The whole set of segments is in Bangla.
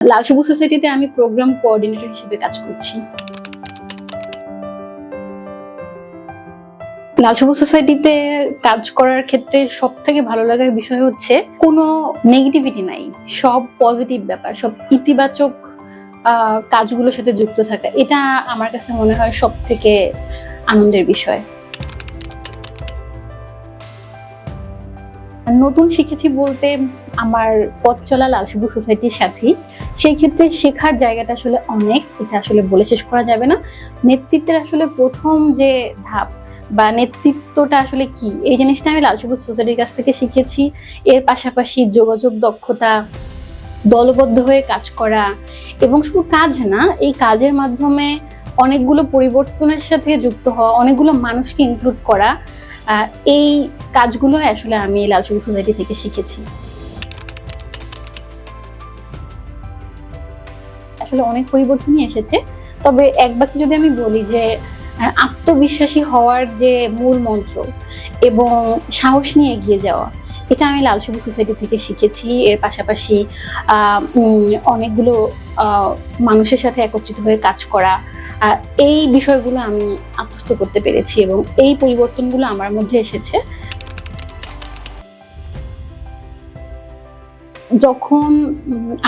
লাল সবুজ সোসাইটিতে আমি প্রোগ্রাম কোঅর্ডিনেটর হিসেবে কাজ করছি। লাল সবুজ সোসাইটিতে কাজ করার ক্ষেত্রে সব থেকে ভালো লাগার বিষয় হচ্ছে কোনো নেগেটিভিটি নাই, সব পজিটিভ ব্যাপার, সব ইতিবাচক কাজগুলোর সাথে যুক্ত থাকা, এটা আমার কাছে মনে হয় সব থেকে আনন্দের বিষয়। নতুন শিখেছি বলতে আমার পথ চলা লাল সবুজ সোসাইটির সাথেই, সেই ক্ষেত্রে শেখার জায়গাটা আসলে অনেক, এটা আসলে বলে শেষ করা যাবে না। নেতৃত্বের আসলে প্রথম যে ধাপ বা নেতৃত্বটা আসলে কি, এই জিনিসটা আমি লাল সবুজ সোসাইটির কাছ থেকে শিখেছি। এর পাশাপাশি যোগাযোগ দক্ষতা, দলবদ্ধ হয়ে কাজ করা, এবং শুধু কাজ না, এই কাজের মাধ্যমে অনেকগুলো পরিবর্তনের সাথে যুক্ত হওয়া, অনেকগুলো মানুষকে ইনক্লুড করা, এই কাজগুলো আসলে আমি লাল সবুজ সোসাইটি থেকে শিখেছি। আসলে অনেক পরিবর্তনই এসেছে, তবে এক বাক্যে যদি আমি বলি যে আত্মবিশ্বাসী হওয়ার যে মূল মন্ত্র এবং সাহস নিয়ে এগিয়ে যাওয়া, এটা আমি লাল সবুজ সোসাইটি থেকে শিখেছি। এর পাশাপাশি অনেকগুলো মানুষের সাথে একত্রিত হয়ে কাজ করা, এই বিষয়গুলো আমি আত্মস্থ করতে পেরেছি এবং এই পরিবর্তনগুলো আমার মধ্যে এসেছে। যখন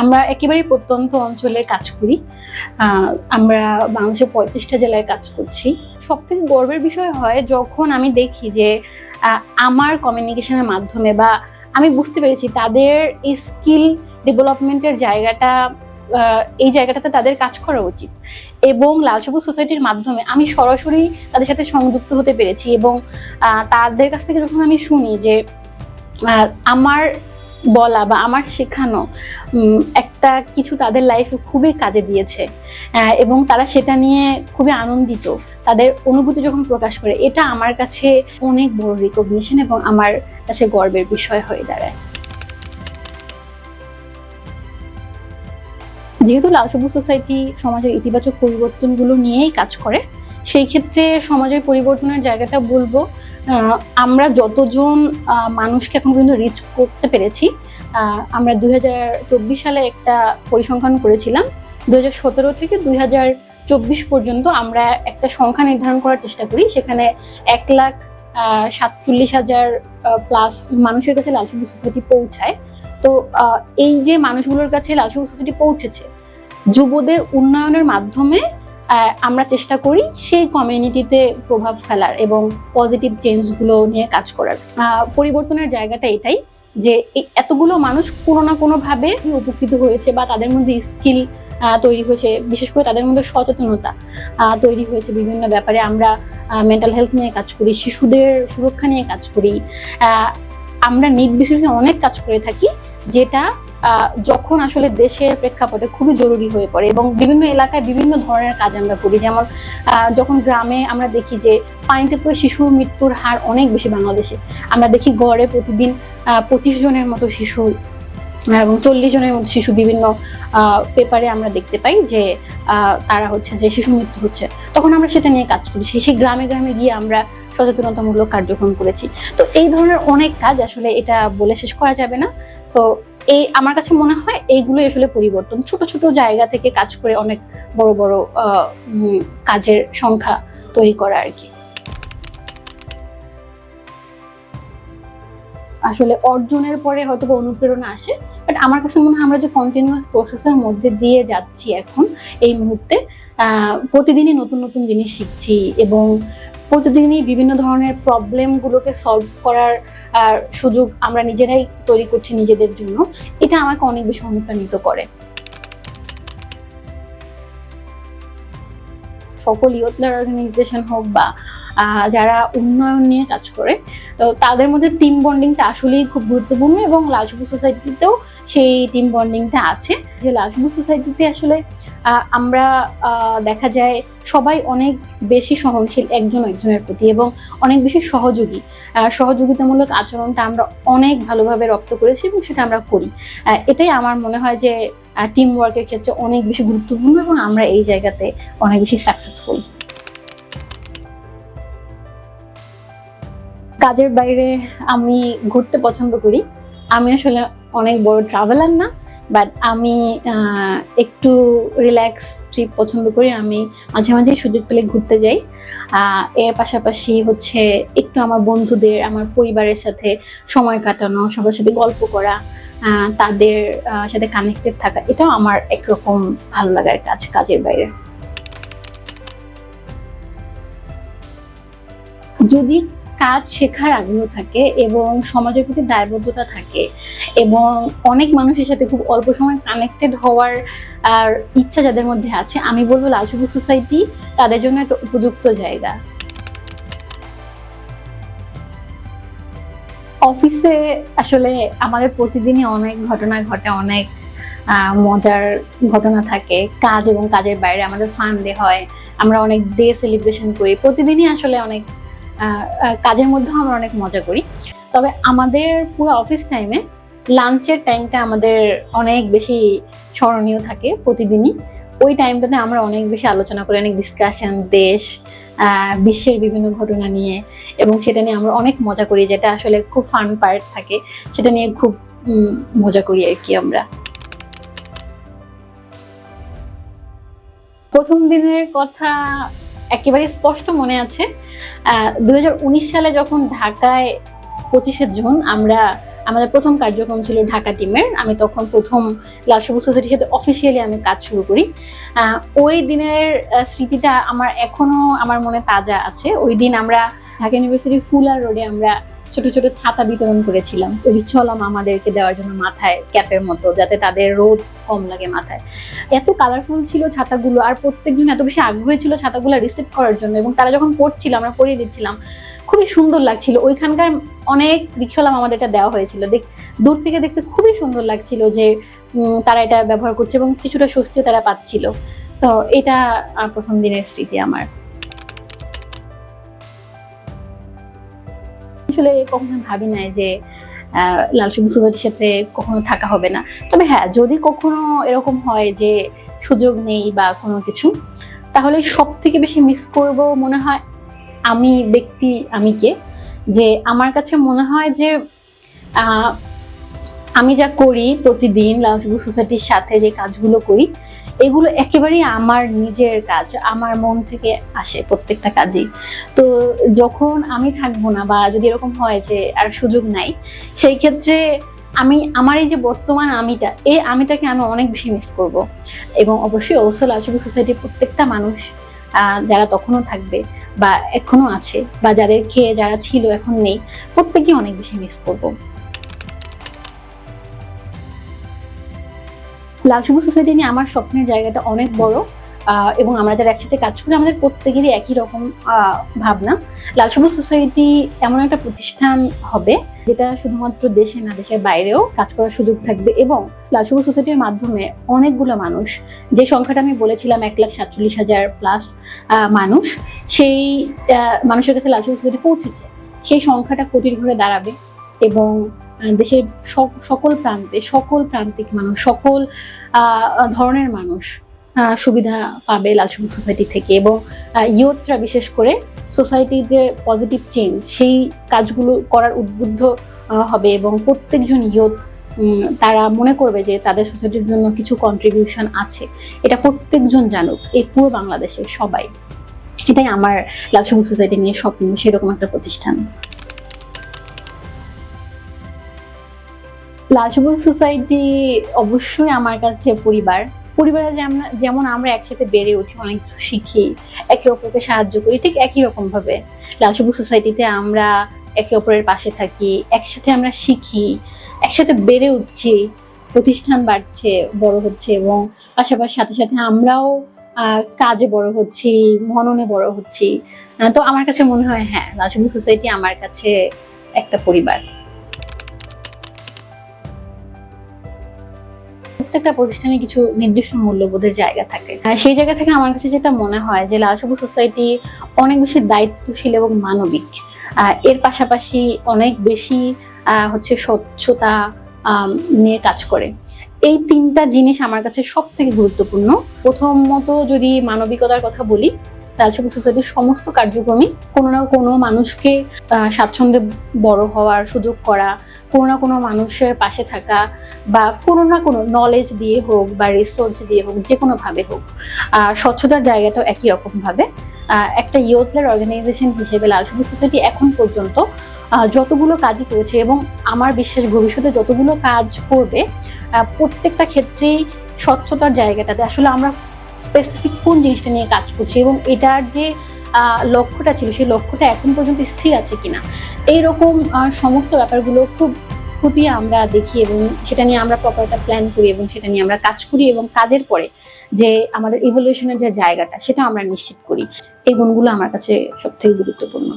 আমরা একেবারে প্রত্যন্ত অঞ্চলে কাজ করি, আমরা বাংলাদেশের 35টা জেলায় কাজ করছি, সব থেকে গর্বের বিষয় হয় যখন আমি দেখি যে আমার কমিউনিকেশনের মাধ্যমে বা আমি বুঝতে পেরেছি তাদের এই স্কিল ডেভেলপমেন্টের জায়গাটা, এই জায়গাটাতে তাদের কাজ করা উচিত, এবং লাল সবুজ সোসাইটির মাধ্যমে আমি সরাসরি তাদের সাথে সংযুক্ত হতে পেরেছি। এবং তাদের কাছ থেকে যখন আমি শুনি যে আমার বলা বা আমার শেখানো একটা কিছু তাদের লাইফে খুবই কাজে দিয়েছে এবং তারা সেটা নিয়ে খুবই আনন্দিত, তাদের অনুভূতি যখন প্রকাশ করে, এটা আমার কাছে অনেক বড় রিকগনিশন এবং আমার কাছে গর্বের বিষয় হয়ে দাঁড়ায়। যেহেতু লাল সবুজ সোসাইটি সমাজের ইতিবাচক পরিবর্তনগুলো নিয়েই কাজ করে, সেই ক্ষেত্রে সমাজের পরিবর্তনের জায়গাটা বলবো, আমরা যতজন মানুষকে এখন পর্যন্ত রিচ করতে পেরেছি, আমরা 2024 সালে একটা পরিসংখ্যান করেছিলাম, 2017 থেকে 2024 পর্যন্ত আমরা একটা সংখ্যা নির্ধারণ করার চেষ্টা করি, সেখানে 1,47,000 প্লাস মানুষের কাছে লাল সবুজ সোসাইটি পৌঁছায়। তো এই যে মানুষগুলোর কাছে লাল সবুজ সোসাইটি পৌঁছেছে, যুবদের উন্নয়নের মাধ্যমে আমরা চেষ্টা করি সেই কমিউনিটিতে প্রভাব ফেলার এবং পজিটিভ চেঞ্জগুলো নিয়ে কাজ করার। পরিবর্তনের জায়গাটা এটাই যে এতগুলো মানুষ কোনো না কোনোভাবে উপকৃত হয়েছে বা তাদের মধ্যে স্কিল তৈরি হয়েছে, বিশেষ করে তাদের মধ্যে সচেতনতা তৈরি হয়েছে বিভিন্ন ব্যাপারে। আমরা মেন্টাল হেলথ নিয়ে কাজ করি, শিশুদের সুরক্ষা নিয়ে কাজ করি, আমরা নিড বেসিসে অনেক কাজ করে থাকি, যেটা যখন আসলে দেশের প্রেক্ষাপটে খুবই জরুরি হয়ে পড়ে। এবং বিভিন্ন এলাকায় বিভিন্ন ধরনের কাজ আমরা করি, যেমন যখন গ্রামে আমরা দেখি যে পানিতে পড়ে শিশু মৃত্যুর হার অনেক বেশি বাংলাদেশে, আমরা দেখি গড়ে প্রতিদিন 25 জনের মতো শিশু এবং 40 জনের মতো শিশু বিভিন্ন পেপারে আমরা দেখতে পাই যে তারা হচ্ছে যে শিশু মৃত্যু হচ্ছে, তখন আমরা সেটা নিয়ে কাজ করি, সেই গ্রামে গ্রামে গিয়ে আমরা সচেতনতামূলক কার্যক্রম করেছি। তো এই ধরনের অনেক কাজ, আসলে এটা বলে শেষ করা যাবে না। তো এই আমার কাছে মনে হয় এইগুলোই আসলে পরিবর্তন, ছোট ছোট জায়গা থেকে কাজ করে অনেক বড় বড় কাজের সংখ্যা তৈরি করা আর কি। আসলে অর্জনের পরে হয়তো অনুপ্রেরণা আসে, বাট আমার কাছে মনে হয় আমরা যে কন্টিনিউয়াস প্রসেসের মধ্যে দিয়ে যাচ্ছি এখন এই মুহূর্তে, প্রতিদিনই নতুন নতুন জিনিস শিখছি এবং প্রতিদিনই বিভিন্ন ধরনের প্রবলেমগুলোকে সলভ করার সুযোগ আমরা নিজেরাই তৈরি করছি নিজেদের জন্য, এটা আমাকে অনেক বেশি অনুপ্রাণিত করে। সকল ইয়ুথ লিডার অর্গানাইজেশন হোক বা যারা উন্নয়ন নিয়ে কাজ করে, তো তাদের মধ্যে টিম বন্ডিংটা আসলেই খুব গুরুত্বপূর্ণ এবং লাল সবুজ সোসাইটিতেও সেই টিম বন্ডিংটা আছে। যে লাল সবুজ সোসাইটিতে আসলে আমরা দেখা যায় সবাই অনেক বেশি সহনশীল একজন একজনের প্রতি এবং অনেক বেশি সহযোগিতামূলক আচরণটা আমরা অনেক ভালোভাবে রপ্ত করেছি এবং সেটা আমরা করি। এটাই আমার মনে হয় যে টিম ওয়ার্কের ক্ষেত্রে অনেক বেশি গুরুত্বপূর্ণ এবং আমরা এই জায়গাতে অনেক বেশি সাকসেসফুল। কাজের বাইরে আমি ঘুরতে পছন্দ করি। আমি আসলে অনেক বড় ট্রাভেলার না, বাট আমি একটু রিল্যাক্স ট্রিপ পছন্দ করি। আমি মাঝে মাঝে সুযোগ পেলে ঘুরতে যাই। এর পাশাপাশি হচ্ছে একটু আমার বন্ধুদের, আমার পরিবারের সাথে সময় কাটানো, সবার সাথে গল্প করা, তাদের সাথে কানেক্টেড থাকা, এটাও আমার একরকম ভালো লাগার কাজ কাজের বাইরে। যদি কাজ শেখার আগ্রহ থাকে এবং সমাজের প্রতি দায়বদ্ধতা থাকে এবং অনেক মানুষের সাথে খুব অল্প সময় কানেক্টেড হওয়ার আর ইচ্ছা যাদের মধ্যে আছে, আমি বলবো লাল সবুজ সোসাইটি তাদের জন্য একটা উপযুক্ত জায়গা। অফিসে আসলে আমাদের প্রতিদিনই অনেক ঘটনা ঘটে, অনেক মজার ঘটনা থাকে। কাজ এবং কাজের বাইরে আমাদের ফান ডে হয়, আমরা অনেক ডে সেলিব্রেশন করি। প্রতিদিনই আসলে অনেক কাজের মধ্যেও আমরা অনেক মজা করি। তবে আমাদের পুরো অফিস টাইমে লাঞ্চের টাইমটা আমাদের অনেক বেশি স্মরণীয় থাকে প্রতিদিনই। ওই টাইমটাতে আমরা অনেক বেশি আলোচনা করি, অনেক ডিসকাশন, দেশ বিশ্বের বিভিন্ন ঘটনা নিয়ে, এবং সেটা নিয়ে আমরা অনেক মজা করি, যেটা আসলে খুব ফান পার্ট থাকে, সেটা নিয়ে খুব মজা করি আর কি। আমরা প্রথম দিনের কথা একেবারে স্পষ্ট মনে আছে। 2019 সালে যখন ঢাকায় 25শে জুন আমরা আমাদের প্রথম কার্যক্রম ছিল ঢাকা টিমের, আমি তখন প্রথম লাল সবুজ সোসাইটির সাথে অফিসিয়ালি আমি কাজ শুরু করি। ওই দিনের স্মৃতিটা আমার এখনো আমার মনে তাজা আছে। ওই দিন আমরা ঢাকা ইউনিভার্সিটির ফুলার রোডে আমরা ছোট ছোট ছাতা বিতরণ করেছিলাম রিক্সাওয়ালা মামাদেরকে দেওয়ার জন্য, মাথায় ক্যাপের মতো, যাতে তাদের রোদ কম লাগে মাথায়। এত কালারফুল ছিল ছাতাগুলো, আর প্রত্যেকজন এত বেশি আগ্রহী ছিল ছাতাগুলো রিসিভ করার জন্য, এবং তারা যখন পড়ছিল আমরা পরিয়ে দিচ্ছিলাম, খুবই সুন্দর লাগছিল। ওইখানকার অনেক রিক্সাওয়ালা মামাদের এটা দেওয়া হয়েছিল, দূর থেকে দেখতে খুবই সুন্দর লাগছিল যে তারা এটা ব্যবহার করছে এবং কিছুটা স্বস্তিও তারা পাচ্ছিল। তো এটা প্রথম দিনের স্মৃতি আমার। আসলে কখনো ভাবি নাই যে লাল সবুজ সোসাইটির সাথে কখনো থাকা হবে না। তবে হ্যাঁ, যদি কখনো এরকম হয় যে সুযোগ নেই বা কোনো কিছু, তাহলে সব থেকে বেশি মিস করব মনে হয় আমিকে। যে আমার কাছে মনে হয় যে আমি যা করি প্রতিদিন লাল সবুজ সোসাইটির সাথে, যে কাজগুলো করি, এগুলো একেবারেই আমার নিজের কাজ, আমার মন থেকে আসে প্রত্যেকটা কাজই। তো যখন আমি থাকবো না, বা যদি এরকম হয় যে আর সুযোগ নাই, সেই ক্ষেত্রে আমার এই যে বর্তমান আমিটাকে আমি অনেক বেশি মিস করব। এবং অবশ্যই লাল সবুজ সোসাইটির প্রত্যেকটা মানুষ যারা তখনও থাকবে বা এখনো আছে, বা যারা ছিল এখন নেই, প্রত্যেকেই অনেক বেশি মিস করব। লাল সবুজ সোসাইটি নিয়ে আমার স্বপ্নের জায়গাটা অনেক বড়, এবং আমরা যারা একসাথে কাজ করি আমাদের প্রত্যেকেরই একই রকম ভাবনা। লাল সবুজ সোসাইটি এমন একটা প্রতিষ্ঠান হবে যেটা শুধুমাত্র দেশে না, দেশের বাইরেও কাজ করার সুযোগ থাকবে, এবং লাল সবুজ সোসাইটির মাধ্যমে অনেকগুলো মানুষ, যে সংখ্যাটা আমি বলেছিলাম 1,47,000 প্লাস মানুষ, সেই মানুষের কাছে লাল সবুজ সোসাইটি পৌঁছেছে, সেই সংখ্যাটা কোটির ঘরে দাঁড়াবে। এবং দেশের সকল প্রান্তিক মানুষ, সকল ধরনের মানুষ সুবিধা পাবে লাল সবুজ সোসাইটি থেকে। এবং ইয়ুথরা বিশেষ করে সোসাইটির যে পজিটিভ চেঞ্জ, সেই কাজগুলো করার উদ্বুদ্ধ হবে, এবং প্রত্যেকজন ইয়ুথ তারা মনে করবে যে তাদের সোসাইটির জন্য কিছু কন্ট্রিবিউশন আছে। এটা প্রত্যেকজন জানুক, এই পুরো বাংলাদেশের সবাই। এটাই আমার লাল সবুজ সোসাইটি নিয়ে স্বপ্ন, সেরকম একটা প্রতিষ্ঠান। লাল সবুজ সোসাইটি অবশ্যই আমার কাছে পরিবারে যেমন আমরা একসাথে বেড়ে উঠি, অনেক কিছু শিখি, একে অপরকে সাহায্য করি, ঠিক একই রকম ভাবে লাল সবুজ সোসাইটিতে আমরা একে অপরের পাশে থাকি, একসাথে আমরা শিখি, একসাথে বেড়ে উঠছি, প্রতিষ্ঠান বাড়ছে, বড় হচ্ছে, এবং পাশাপাশি সাথে সাথে আমরাও কাজে বড় হচ্ছি, মননে বড় হচ্ছি। তো আমার কাছে মনে হয় হ্যাঁ, লাল সবুজ সোসাইটি আমার কাছে একটা পরিবার। প্রত্যেকটা প্রতিষ্ঠানে কিছু নির্দিষ্ট মূল্যবোধের জায়গা থাকে, সেই জায়গা থেকে আমার কাছে যেটা মনে হয় যে লাল সবুজ সোসাইটি অনেক বেশি দায়িত্বশীল এবং মানবিক, এর পাশাপাশি অনেক বেশি হচ্ছে স্বচ্ছতা নিয়ে কাজ করে। এই তিনটা জিনিস আমার কাছে সব থেকে গুরুত্বপূর্ণ। প্রথমত যদি মানবিকতার কথা বলি, লাল সবুজ সোসাইটির সমস্ত কার্যক্রমই কোনো না কোনো মানুষকে স্বাচ্ছন্দ্যে বড় হওয়ার সুযোগ করা, কোনো না কোনো মানুষের পাশে থাকা বা কোনো না কোনো নলেজ দিয়ে হোক বা রিসোর্স দিয়ে হোক, যে কোনোভাবে হোক। স্বচ্ছতার জায়গাটাও একই রকমভাবে। একটা ইয়ুথ লেড অর্গানাইজেশন হিসেবে লাল সবুজ সোসাইটি এখন পর্যন্ত যতগুলো কাজই করেছে এবং আমার বিশ্বাস ভবিষ্যতে যতগুলো কাজ করবে, প্রত্যেকটা ক্ষেত্রেই স্বচ্ছতার জায়গাটাতে আসলে আমরা স্পেসিফিক কোন জিনিসটা নিয়ে কাজ করছি এবং এটার যে লক্ষ্যটা ছিল সেই লক্ষ্যটা এখন পর্যন্ত স্থির আছে কিনা, এইরকম সমস্ত ব্যাপারগুলো খুব খতিয়ে আমরা দেখি এবং সেটা নিয়ে আমরা প্রপার একটা প্ল্যান করি এবং সেটা নিয়ে আমরা কাজ করি এবং কাজের পরে যে আমাদের ইভলিউশনের যে জায়গাটা সেটা আমরা নিশ্চিত করি। এই গুণগুলো আমার কাছে সবথেকে গুরুত্বপূর্ণ।